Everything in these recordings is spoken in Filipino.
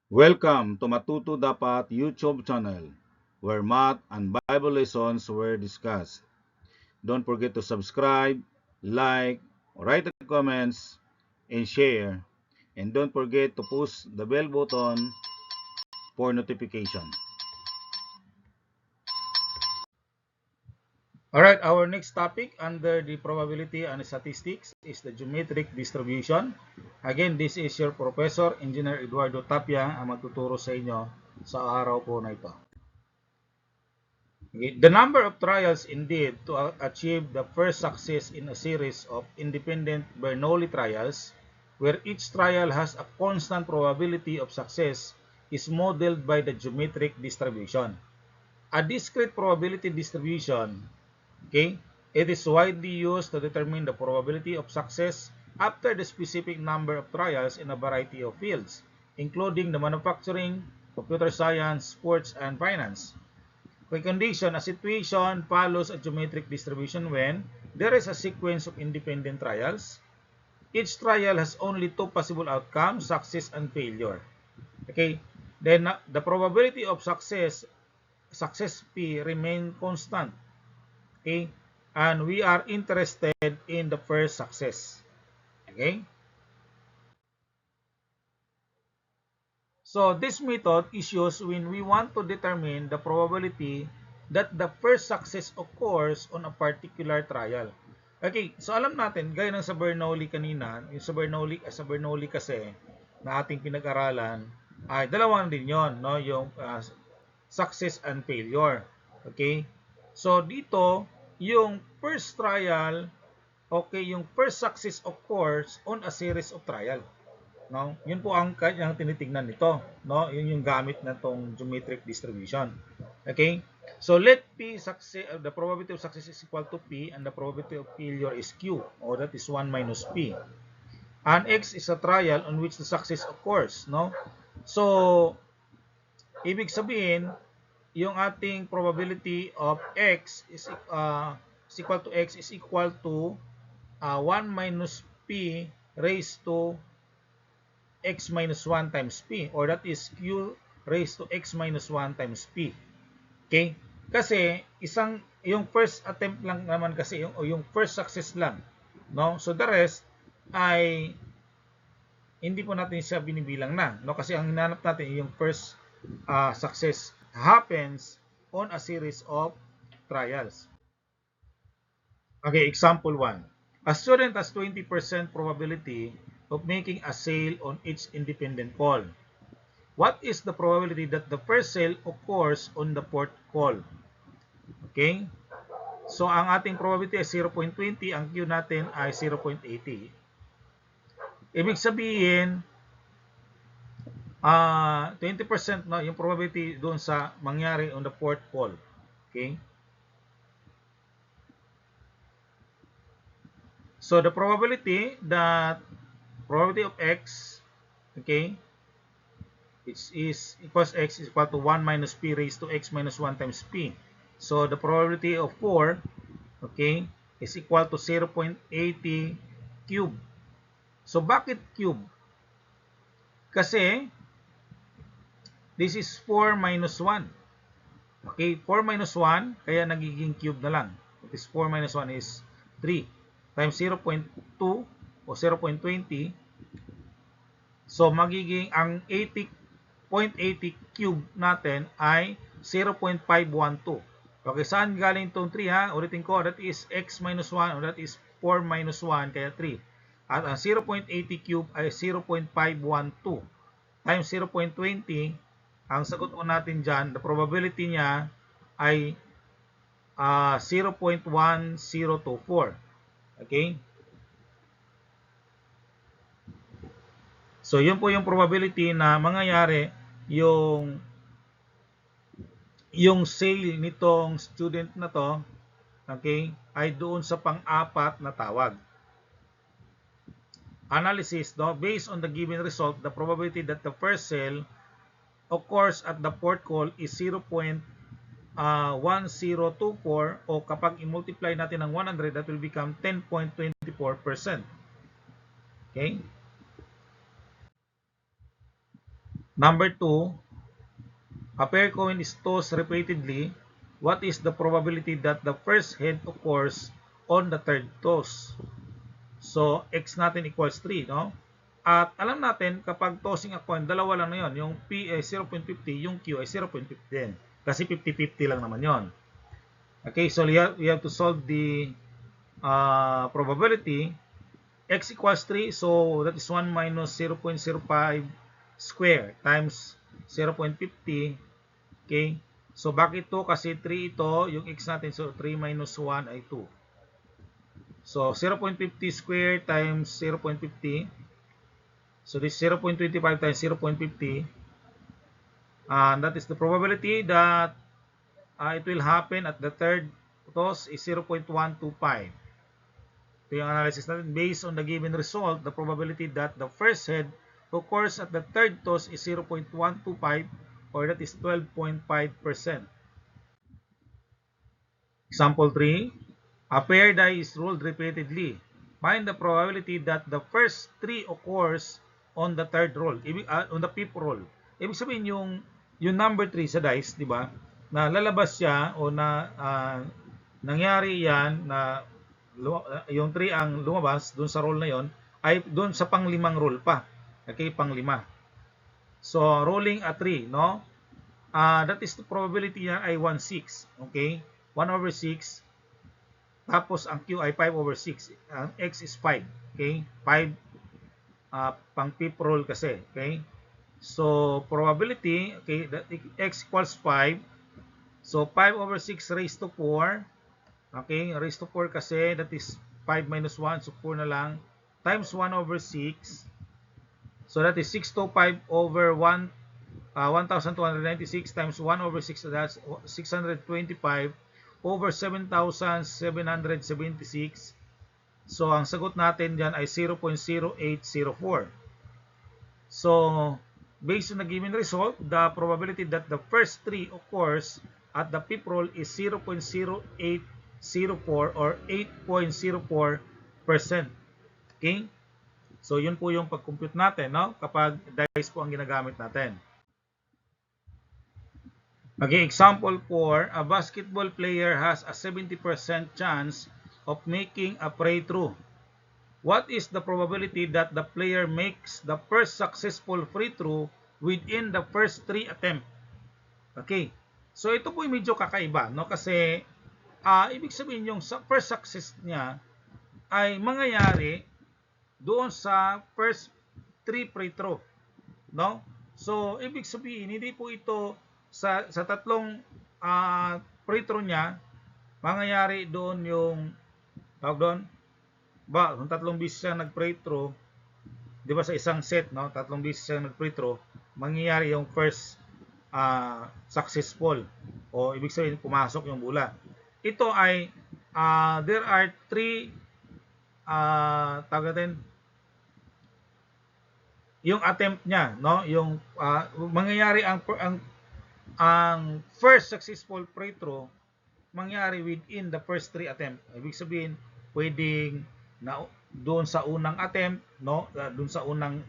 Welcome to Matuto Dapat YouTube channel, where math and Bible lessons were discussed. Don't forget to subscribe, like, write the comments, and share. And don't forget to push the bell button for notification. Alright, our next topic under the probability and statistics is the geometric distribution. Again, this is your Professor Engineer Eduardo Tapia ang magtuturo sa inyo sa araw po na ito. Okay. The number of trials indeed to achieve the first success in a series of independent Bernoulli trials, where each trial has a constant probability of success, is modeled by the geometric distribution. A discrete probability distribution, okay, it is widely used to determine the probability of success after the specific number of trials in a variety of fields, including the manufacturing, computer science, sports, and finance. Condition: a situation follows a geometric distribution when there is a sequence of independent trials. Each trial has only two possible outcomes, success and failure. Okay, then the probability of success P remain constant. Okay, and we are interested in the first success. Okay, so this method is used when we want to determine the probability that the first success occurs on a particular trial. Okay, so alam natin, gaya ng sa Bernoulli kanina, yung sa Bernoulli kasi na ating pinag-aralan, ay dalawang din yon, no? Yung success and failure. Okay? So dito, yung first trial, okay, yung first success occurs on a series of trial. No? Yun po ang kanyang tinitingnan nito, no? Yun yung gamit na tong geometric distribution. Okay? So let P success, the probability of success is equal to P and the probability of failure is Q, or that is 1 minus P. And X is a trial on which the success occurs, no? So ibig sabihin, yung ating probability of X is equal to 1 minus P raised to x minus 1 times P, or that is Q raised to x minus 1 times P. Okay? Kasi yung first attempt lang naman kasi yung first success lang, no? So the rest ay hindi po natin siya binibilang na, no? Kasi ang hinanap natin yung first success happens on a series of trials. Okay, example 1. A student has 20% probability of making a sale on each independent call. What is the probability that the first sale occurs on the fourth call? Okay? So, ang ating probability ay 0.20, ang Q natin ay 0.80. Ibig sabihin, 20% no, yung probability doon sa mangyari on the fourth call. Okay? So, the probability of X, okay, equals X is equal to 1 minus P raised to X minus 1 times P. So, the probability of 4, okay, is equal to 0.80 cube. So, bakit cube? Kasi, this is 4 minus 1. Okay, 4 minus 1, kaya nagiging cube na lang. That is 4 minus 1 is 3 times 0.2 o 0.20. So, magiging ang 0.80 cube natin ay 0.512. Okay, saan galing itong 3 ha? Ulitin ko, that is x minus 1 or that is 4 minus 1, kaya 3. At ang 0.80 cube ay 0.512 times 0.20. Ang sagot po natin dyan, the probability niya ay 0.1024. Okay? So, yun po yung probability na mangyayari yung sale nitong student na to, okay, ay doon sa pang-apat na tawag. Analysis, no? Based on the given result, the probability that the first sale occurs at the fourth call is 0.1024, o kapag i-multiply natin ng 100, that will become 10.24%. Okay? Number 2, a pair coin is tossed repeatedly. What is the probability that the first head occurs on the third toss? So, x natin equals 3, no? At alam natin, kapag tossing a coin, dalawa lang na yun. Yung P ay 0.50, yung Q ay 0.50 din. Kasi 50-50 lang naman yon. Okay, so we have to solve the probability. X equals 3, so that is 1 minus 0.05 square times 0.50. Okay, so bakit 2? Kasi 3 ito, yung x natin, so 3 minus 1 ay 2. So 0.50 square times 0.50, so this 0.25 times 0.50, and that is the probability that it will happen at the third toss is 0.125. Ito yung analysis natin. Based on the given result, the probability that the first head occurs at the third toss is 0.125, or that is 12.5%. Example 3, a pair die is rolled repeatedly. Find the probability that the first 3 occurs on the third roll, on the fifth roll. Ibig sabihin yung number 3 sa dice, di ba? Na lalabas siya o na nangyari yan na yung 3 ang lumabas doon sa roll na yon ay doon sa panglimang roll pa. Okay, panglima. So, rolling a 3, no? That is the probability niya ay 1/6. Okay? 1/6. Tapos, ang Q ay 5/6. Ang X is 5. Okay? 5 pang fifth roll kasi. Okay? So, probability, okay, that X equals 5. So, 5/6 raised to 4. Okay, raised to 4 kasi that is 5 minus 1, so 4 na lang, times 1/6. So that is 625/1, 1,296 times 1/6, that's 625/7,776. So ang sagot natin dyan ay 0.0804. So based on the given result, the probability that the first 3 occurs at the fifth roll is 0.0804 or 8.04%. Okay? So, yun po yung pag-compute natin, no? Kapag dice po ang ginagamit natin. Okay, example 4, a basketball player has a 70% chance of making a free throw. What is the probability that the player makes the first successful free throw within the first 3 attempts? Okay. So, ito po yung medyo kakaiba, no? Kasi ibig sabihin yung first success niya ay mangyayari doon sa first 3 free throw, no? So ibig sabihin hindi po ito sa tatlong free throw niya mangyayari doon yung tawag doon yung tatlong beses siya nag-free throw, di ba, sa isang set, no? Tatlong beses siya nag-free throw, mangyayari yung first successful, o ibig sabihin pumasok yung bola. Ito ay there are 3 tawag natin yung attempt niya, no? Yung mangyayari ang first successful free throw mangyari within the first 3 attempt. Ibig sabihin pwedeng na doon sa unang attempt, no? Doon sa unang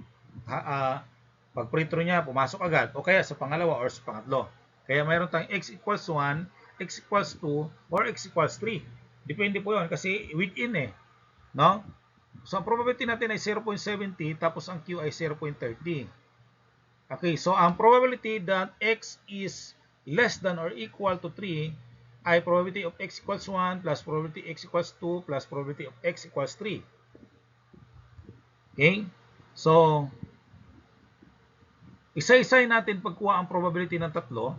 pag free throw niya pumasok agad, o kaya sa pangalawa or sa pangatlo. Kaya mayroon tayong x equals 1, x equals 2, or x equals 3. Depende po 'yon kasi within no? So ang probability natin ay 0.70 tapos ang Q ay 0.30. Okay, so ang probability that x is less than or equal to 3 ay probability of x equals 1 plus probability x equals 2 plus probability of x equals 3. Okay? So isa-isay natin pagkuha ang probability ng tatlo,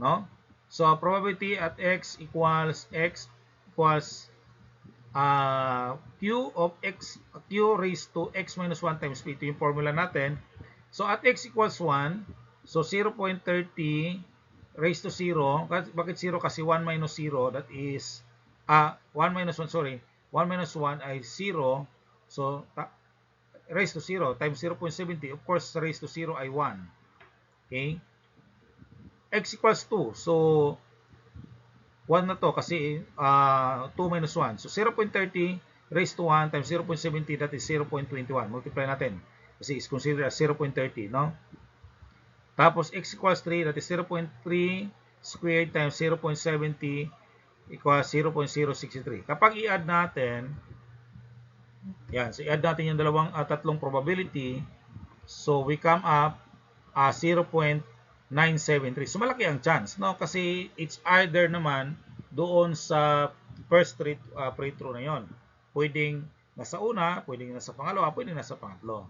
no? So probability at x equals q of x, q raised to x minus 1 times p. Ito yung formula natin. So at x equals 1, so 0.30 raised to 0. Bakit 0? Kasi 1 minus 0, that is 1 minus 1, sorry, 1 minus 1 ay 0. So raised to 0 times 0.70, of course raised to 0 ay 1. Okay? X equals 2. So 1 na to kasi 2 minus 1. So 0.30 raised to 1 times 0.70, that is 0.21. Multiply natin kasi is considered as 0.30, no? Tapos x equals 3, that is 0.3 squared times 0.70 equals 0.063. Kapag i-add natin, yan, so i-add natin yung tatlong probability, so we come up 0.973. So malaki ang chance, no? Kasi it's either naman doon sa first pre-true na yon. Pwedeng nasa una, pwedeng nasa pangalawa, pwedeng nasa pangatlo.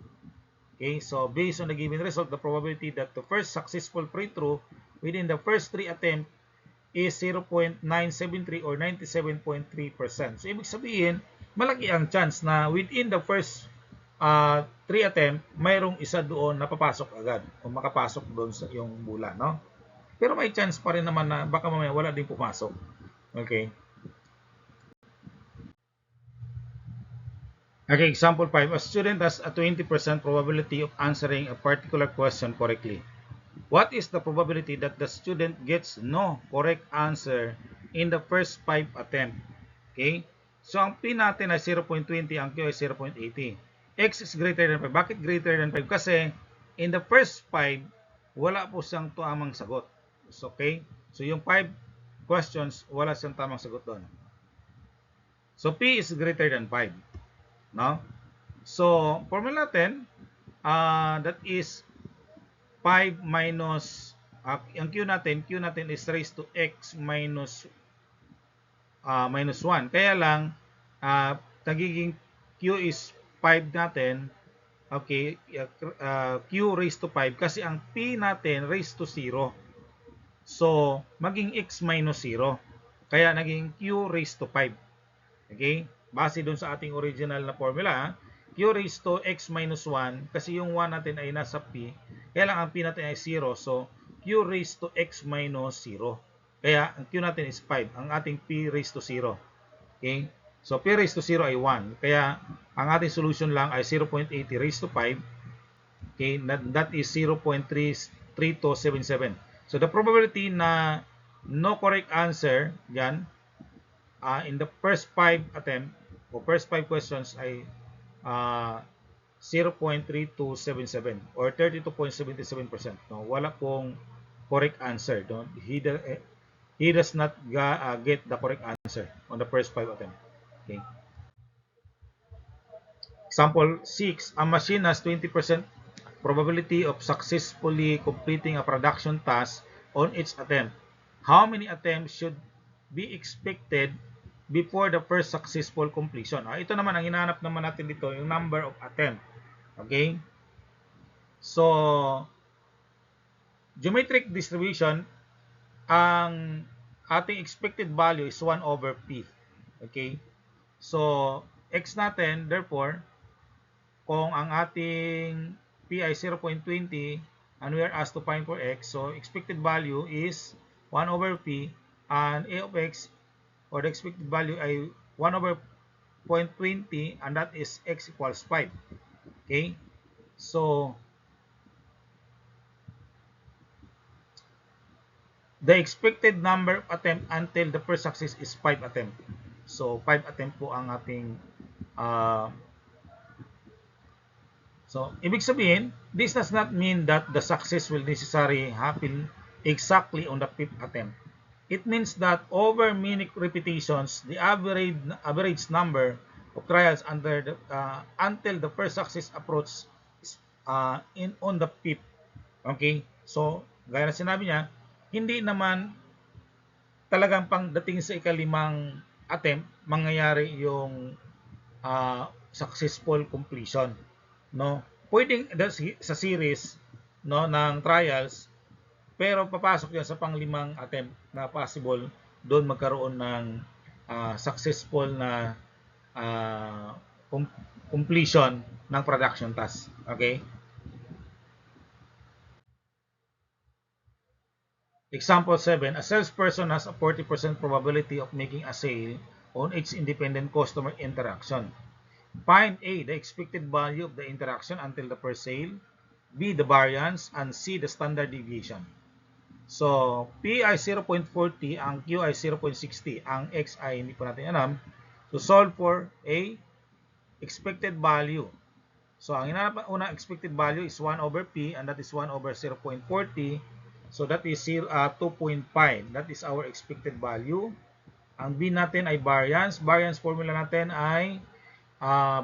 Okay, so based on the given result, the probability that the first successful pre-true within the first 3 attempts is 0.973 or 97.3%. So ibig sabihin, malaki ang chance na within the first 3 attempt, mayroong isa doon na papasok agad o makapasok doon sa yung bola, no? Pero may chance pa rin naman na baka mamaya wala din pumasok. Okay. Okay, example 5. A student has a 20% probability of answering a particular question correctly. What is the probability that the student gets no correct answer in the first 5 attempt? Okay? So, ang P natin ay 0.20, ang Q ay 0.80. X is greater than 5. Bakit greater than 5? Kasi in the first 5, wala po siyang tamang sagot. So, okay? So, yung 5 questions, wala siyang tamang sagot doon. So, P is greater than 5. No? So, formula natin, that is 5 minus, ang Q natin is raised to x minus 1. Kaya lang, nagiging Q is 5 natin, okay, Q raised to 5 kasi ang P natin raised to 0. So, maging x minus 0. Kaya naging Q raised to 5. Okay? Base dun sa ating original na formula, Q raised to x minus 1, kasi yung 1 natin ay nasa P, kaya lang ang P natin ay 0, so Q raised to x minus 0. Kaya ang Q natin is 5, ang ating P raised to 0. Okay? So P raised to 0 ay 1, kaya ang ating solution lang ay 0.80 raised to 5. Okay? That is 0.3277. So the probability na no correct answer, yan, in the first 5 attempt, o first 5 questions ay 0.3277 or 32.77%. No? Wala pong correct answer. No? He does not get the correct answer on the first 5 attempt. Okay. Example 6. A machine has 20% probability of successfully completing a production task on each attempt. How many attempts should be expected before the first successful completion? Ito naman, ang hinahanap naman natin dito, yung number of attempt. Okay? So, geometric distribution, ang ating expected value is 1 over P. Okay? So, X natin, therefore, kung ang ating P ay 0.20 and we are asked to find for X, so expected value is 1 over P and A of X or the expected value ay 1 over 0.20 and that is x equals 5. Okay? So, the expected number of attempt until the first success is 5 attempt. So, 5 attempt po ang ating so, ibig sabihin, this does not mean that the success will necessarily happen exactly on the 5th attempt. It means that over many repetitions, the average number of trials until the first success approach is on the 5th. Okay? So, gaya na sinabi niya, hindi naman talagang pangdating sa ika-5 attempt, mangyayari yung successful completion. No? Pwedeng sa series, no, ng trials, pero papasok yan sa pang-5 attempt na possible doon magkaroon ng successful na completion ng production task. Okay? Example 7, a salesperson has a 40% probability of making a sale on each independent customer interaction. Find A, the expected value of the interaction until the first sale, B, the variance, and C, the standard deviation. So, P ay 0.40, ang Q ay 0.60, ang X ay hindi pa natin alam. So, solve for A, expected value. So, ang una expected value is 1 over P, and that is 1 over 0.40. So, that is 2.5. That is our expected value. Ang B natin ay variance. Variance formula natin ay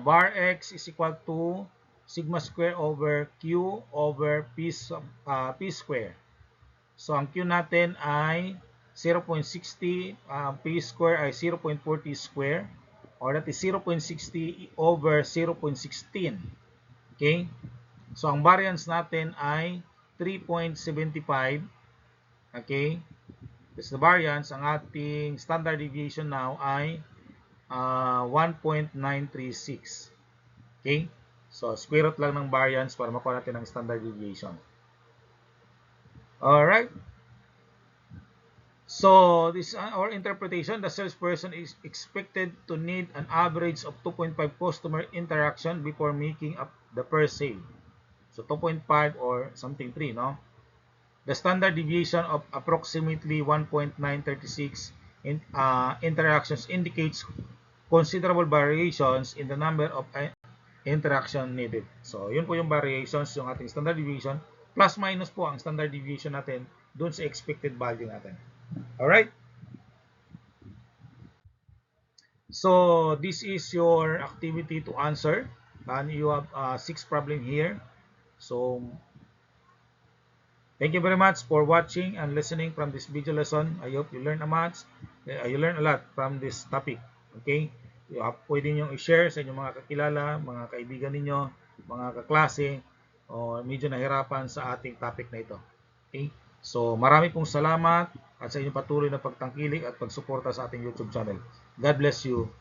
bar X is equal to sigma square over Q over P square. So, ang Q natin ay 0.60, P square ay 0.40 square, or that is 0.60 over 0.16. Okay? So, ang variance natin ay 3.75. Okay? That's the variance. Ang ating standard deviation now ay 1.936. Okay? So, square root lang ng variance para makuha natin ang standard deviation. Alright? So, this is our interpretation. The salesperson is expected to need an average of 2.5 customer interaction before making up the first sale. So, 2.5 or something 3, no? The standard deviation of approximately 1.936 interactions indicates considerable variations in the number of interaction needed. So, yun po yung variations, yung ating standard deviation. Plus minus po ang standard deviation natin dun sa expected value natin. Alright? So, this is your activity to answer. And you have 6 problem here. So, thank you very much for watching and listening from this video lesson. I hope you learn a lot from this topic. Okay? Pwede nyo i-share sa inyong mga kakilala, mga kaibigan ninyo, mga kaklase, o medyo nahirapan sa ating topic na ito. Okay? So, marami pong salamat at sa inyong patuloy na pagtangkilik at pagsuporta sa ating YouTube channel. God bless you.